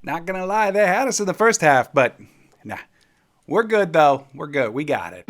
Not going to lie, they had us in the first half, but nah. We're good, though. We're good. We got it.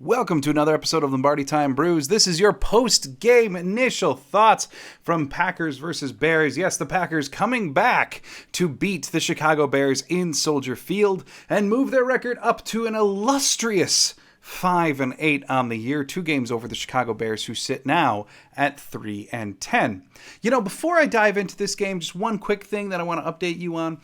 Welcome to another episode of Lombardi Time Brews. This is your post-game initial thoughts from Packers versus Bears. Yes, the Packers coming back to beat the Chicago Bears in Soldier Field and move their record up to an illustrious 5-8 on the year. 2 games over the Chicago Bears, who sit now at 3-10. You know, before I dive into this game, just one quick thing that I want to update you on.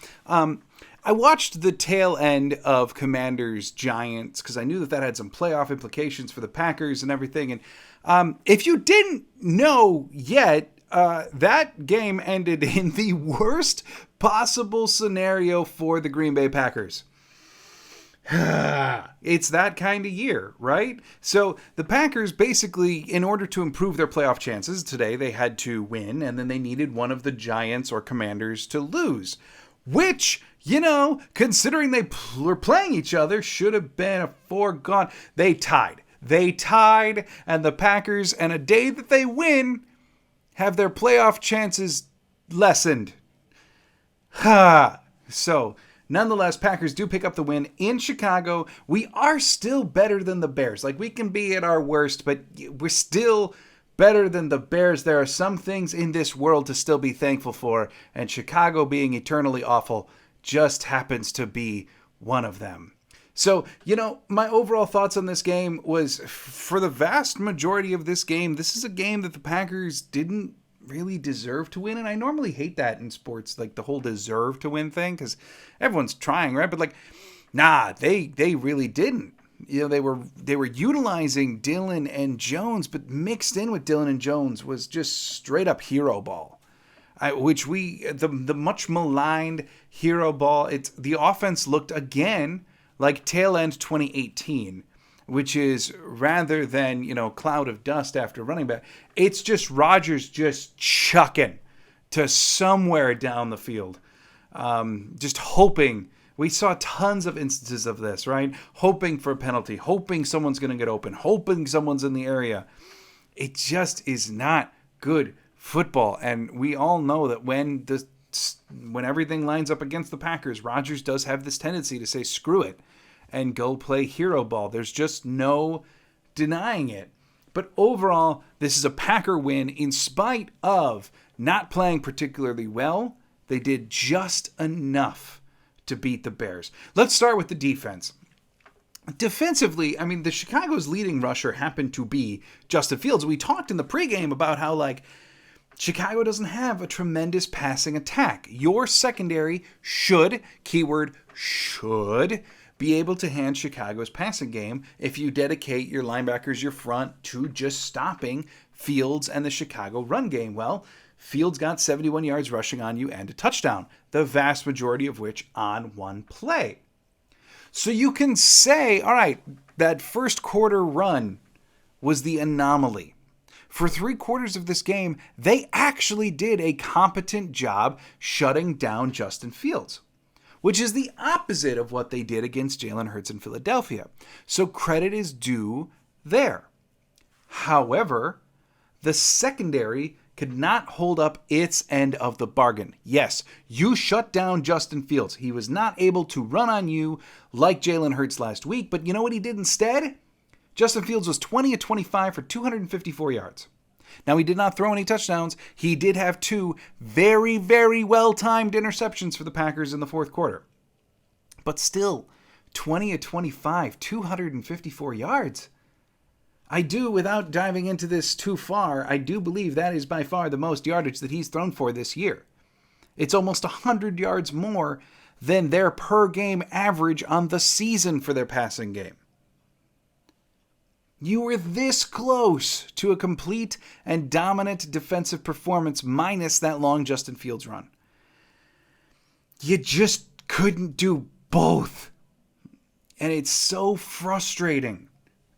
I watched the tail end of Commanders Giants because I knew that had some playoff implications for the Packers and everything. And if you didn't know yet, that game ended in the worst possible scenario for the Green Bay Packers. It's that kind of year, right? So the Packers basically, in order to improve their playoff chances today, they had to win, and then they needed one of the Giants or Commanders to lose, which, you know, considering they were playing each other, should have been a foregone. They tied, and the Packers, and a day that they win, have their playoff chances lessened. So, nonetheless, Packers do pick up the win in Chicago. We are still better than the Bears. Like, we can be at our worst, but we're still better than the Bears. There are some things in this world to still be thankful for, and Chicago being eternally awful just happens to be one of them. So, you know, my overall thoughts on this game was, for the vast majority of this game, this is a game that the Packers didn't really deserve to win. And I normally hate that in sports, like the whole deserve to win thing, because everyone's trying, right? But like, nah, they really didn't. You know, they were utilizing Dillon and Jones, but mixed in with Dillon and Jones was just straight up hero ball. The much maligned hero ball. The offense looked again like tail end 2018, which is, rather than, you know, cloud of dust after running back, it's just Rodgers just chucking to somewhere down the field, just hoping. We saw tons of instances of this, right? Hoping for a penalty, hoping someone's going to get open, hoping someone's in the area. It just is not good football. And we all know that when everything lines up against the Packers, Rodgers does have this tendency to say, screw it, and go play hero ball. There's just no denying it. But overall, this is a Packer win in spite of not playing particularly well. They did just enough to beat the Bears. Let's start with the defense. Defensively, I mean, the Chicago's leading rusher happened to be Justin Fields. We talked in the pregame about how, like, Chicago doesn't have a tremendous passing attack. Your secondary should, keyword should, be able to hand Chicago's passing game if you dedicate your linebackers, your front, to just stopping Fields and the Chicago run game. Well, Fields got 71 yards rushing on you and a touchdown, the vast majority of which on one play. So you can say, all right, that first quarter run was the anomaly. For 3/4 of this game, they actually did a competent job shutting down Justin Fields, which is the opposite of what they did against Jalen Hurts in Philadelphia. So credit is due there. However, the secondary could not hold up its end of the bargain. Yes, you shut down Justin Fields. He was not able to run on you like Jalen Hurts last week, but you know what he did instead? Justin Fields was 20 of 25 for 254 yards. Now, he did not throw any touchdowns. He did have 2 very, very well-timed interceptions for the Packers in the fourth quarter. But still, 20 of 25, 254 yards. I do, without diving into this too far, I do believe that is by far the most yardage that he's thrown for this year. It's almost 100 yards more than their per-game average on the season for their passing game. You were this close to a complete and dominant defensive performance minus that long Justin Fields run. You just couldn't do both. And it's so frustrating,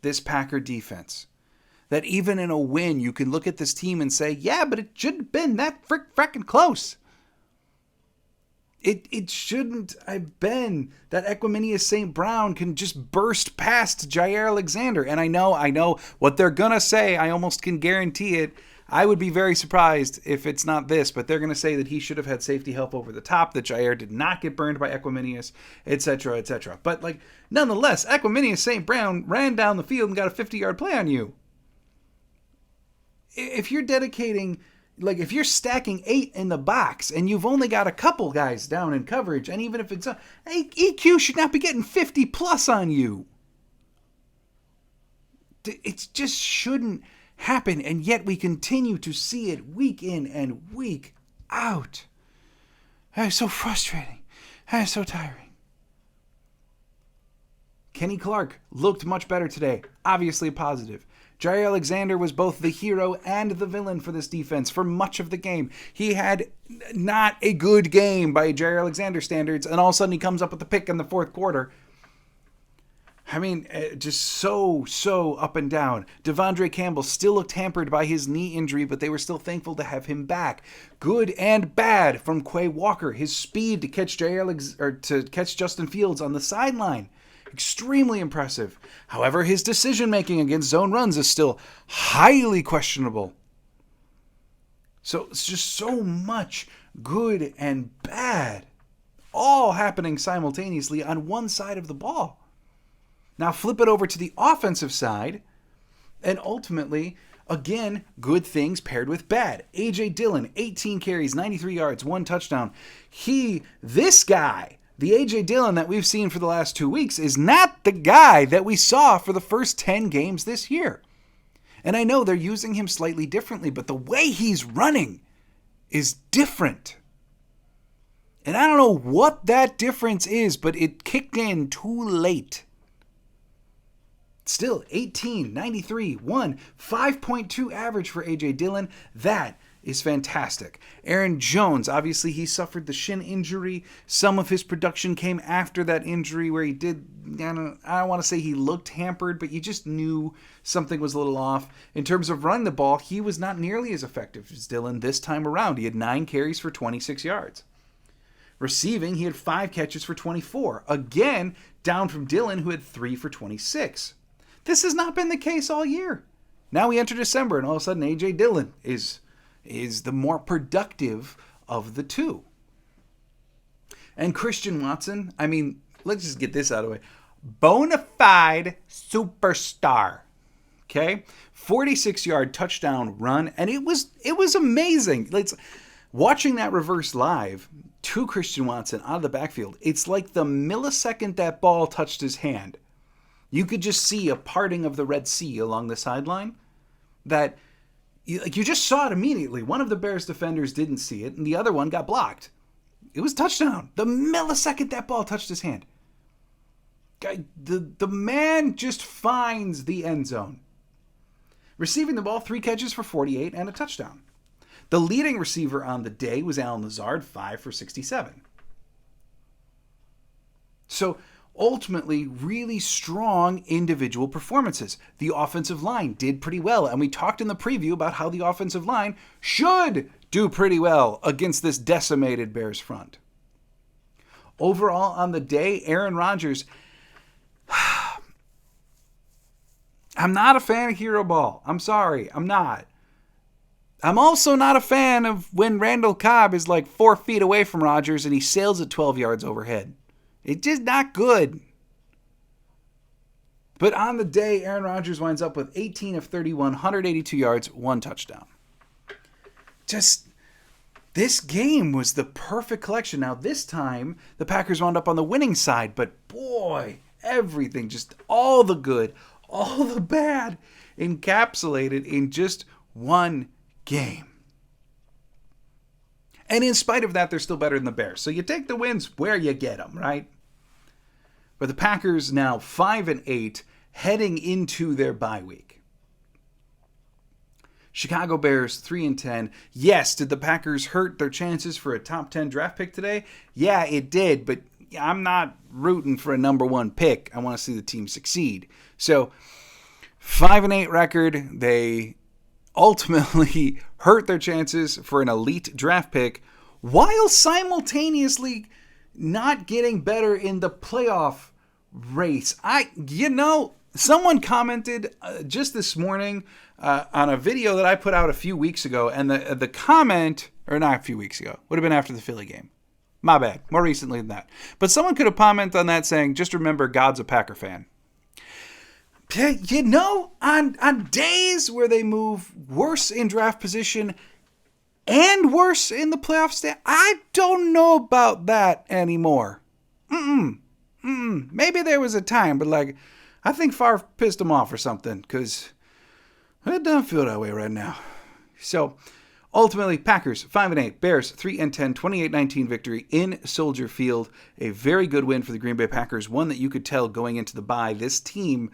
this Packer defense, that even in a win, you can look at this team and say, yeah, but it shouldn't have been that frickin' close. It shouldn't have been that Equanimeous St. Brown can just burst past Jair Alexander. And I know what they're going to say. I almost can guarantee it. I would be very surprised if it's not this, but they're going to say that he should have had safety help over the top, that Jair did not get burned by Equanimeous, etc., etc. But, nonetheless, Equanimeous St. Brown ran down the field and got a 50-yard play on you. If you're dedicating... if you're stacking 8 in the box and you've only got a couple guys down in coverage, and even if it's EQ should not be getting 50 plus on you. It just shouldn't happen, and yet we continue to see it week in and week out. That is so frustrating. That is so tiring. Kenny Clark looked much better today. Obviously positive. Jair Alexander was both the hero and the villain for this defense for much of the game. He had not a good game by Jair Alexander standards, and all of a sudden he comes up with the pick in the fourth quarter. I mean, just so up and down. Devondre Campbell still looked hampered by his knee injury, but they were still thankful to have him back. Good and bad from Quay Walker. His speed to catch to catch Justin Fields on the sideline. Extremely impressive. However, his decision-making against zone runs is still highly questionable. So it's just so much good and bad, all happening simultaneously on one side of the ball. Now flip it over to the offensive side, and ultimately, again, good things paired with bad. A.J. Dillon, 18 carries, 93 yards, 1 touchdown. This guy... The A.J. Dillon that we've seen for the last 2 weeks is not the guy that we saw for the first 10 games this year. And I know they're using him slightly differently, but the way he's running is different. And I don't know what that difference is, but it kicked in too late. Still, 18, 93, 1, 5.2 average for A.J. Dillon. That is fantastic. Aaron Jones, obviously he suffered the shin injury. Some of his production came after that injury where he did, I don't want to say he looked hampered, but you just knew something was a little off. In terms of running the ball, he was not nearly as effective as Dillon this time around. He had 9 carries for 26 yards. Receiving, he had 5 catches for 24. Again, down from Dillon, who had 3 for 26. This has not been the case all year. Now we enter December, and all of a sudden A.J. Dillon is the more productive of the two. And Christian Watson, I mean, let's just get this out of the way. Bona fide superstar. Okay? 46-yard touchdown run, and it was amazing. Watching that reverse live to Christian Watson out of the backfield, it's like the millisecond that ball touched his hand, you could just see a parting of the Red Sea along the sideline that you just saw it immediately. One of the Bears defenders didn't see it, and the other one got blocked. It was touchdown. The millisecond that ball touched his hand. The man just finds the end zone. Receiving the ball, 3 catches for 48 and a touchdown. The leading receiver on the day was Allen Lazard, 5 for 67. So ultimately, really strong individual performances. The offensive line did pretty well, and we talked in the preview about how the offensive line should do pretty well against this decimated Bears front. Overall, on the day, Aaron Rodgers, I'm not a fan of hero ball. I'm sorry, I'm not. I'm also not a fan of when Randall Cobb is 4 feet away from Rodgers and he sails at 12 yards overhead. It's just not good. But on the day, Aaron Rodgers winds up with 18 of 31, 182 yards, 1 touchdown. Just, this game was the perfect collection. Now, this time, the Packers wound up on the winning side, but boy, everything, just all the good, all the bad, encapsulated in just one game. And in spite of that, they're still better than the Bears. So you take the wins where you get them, right? But the Packers now 5-8, heading into their bye week. Chicago Bears 3-10. Yes, did the Packers hurt their chances for a top 10 draft pick today? Yeah, it did, but I'm not rooting for a number 1 pick. I want to see the team succeed. So 5-8 record. They ultimately hurt their chances for an elite draft pick while simultaneously not getting better in the playoff race. Someone commented just this morning on a video that I put out a few weeks ago, and the comment, or not a few weeks ago, would have been after the Philly game. My bad, more recently than that. But someone could have commented on that saying, just remember, God's a Packer fan. On days where they move worse in draft position and worse in the playoff I don't know about that anymore. Maybe there was a time, but I think Favre pissed him off or something, because it doesn't feel that way right now. So, ultimately, Packers 5-8, Bears 3-10, 28-19 victory in Soldier Field. A very good win for the Green Bay Packers, one that you could tell going into the bye. This team,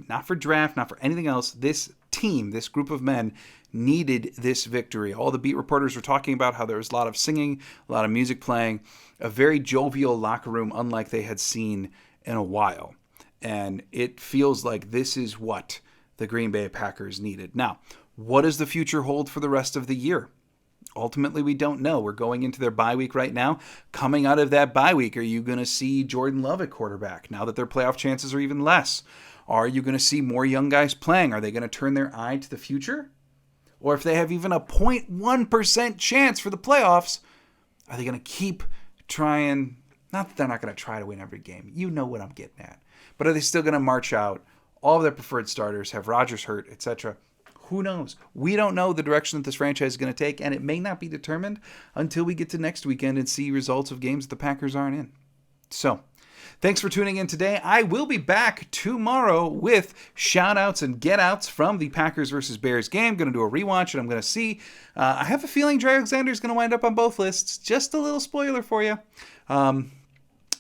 not for draft, not for anything else, this team, this group of men, needed this victory. All the beat reporters were talking about how there was a lot of singing, a lot of music playing, a very jovial locker room unlike they had seen in a while. And it feels like this is what the Green Bay Packers needed. Now, what does the future hold for the rest of the year? Ultimately, we don't know. We're going into their bye week right now. Coming out of that bye week, are you going to see Jordan Love at quarterback now that their playoff chances are even less? Are you going to see more young guys playing? Are they going to turn their eye to the future? Or if they have even a 0.1% chance for the playoffs, are they going to keep trying? Not that they're not going to try to win every game. You know what I'm getting at. But are they still going to march out all of their preferred starters, have Rodgers hurt, etc.? Who knows? We don't know the direction that this franchise is going to take, and it may not be determined until we get to next weekend and see results of games the Packers aren't in. So, thanks for tuning in today. I will be back tomorrow with shout-outs and get-outs from the Packers versus Bears game. Going to do a rewatch, and I'm going to see. I have a feeling Dre Alexander is going to wind up on both lists. Just a little spoiler for you.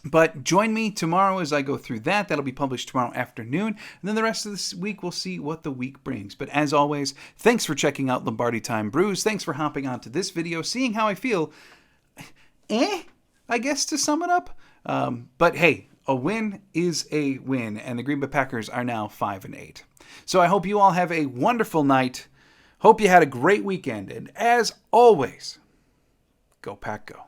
But join me tomorrow as I go through that. That'll be published tomorrow afternoon. And then the rest of this week, we'll see what the week brings. But as always, thanks for checking out Lombardi Time Brews. Thanks for hopping onto this video, seeing how I feel. I guess to sum it up. But hey, a win is a win. And the Green Bay Packers are now 5-8. So I hope you all have a wonderful night. Hope you had a great weekend. And as always, go Pack Go.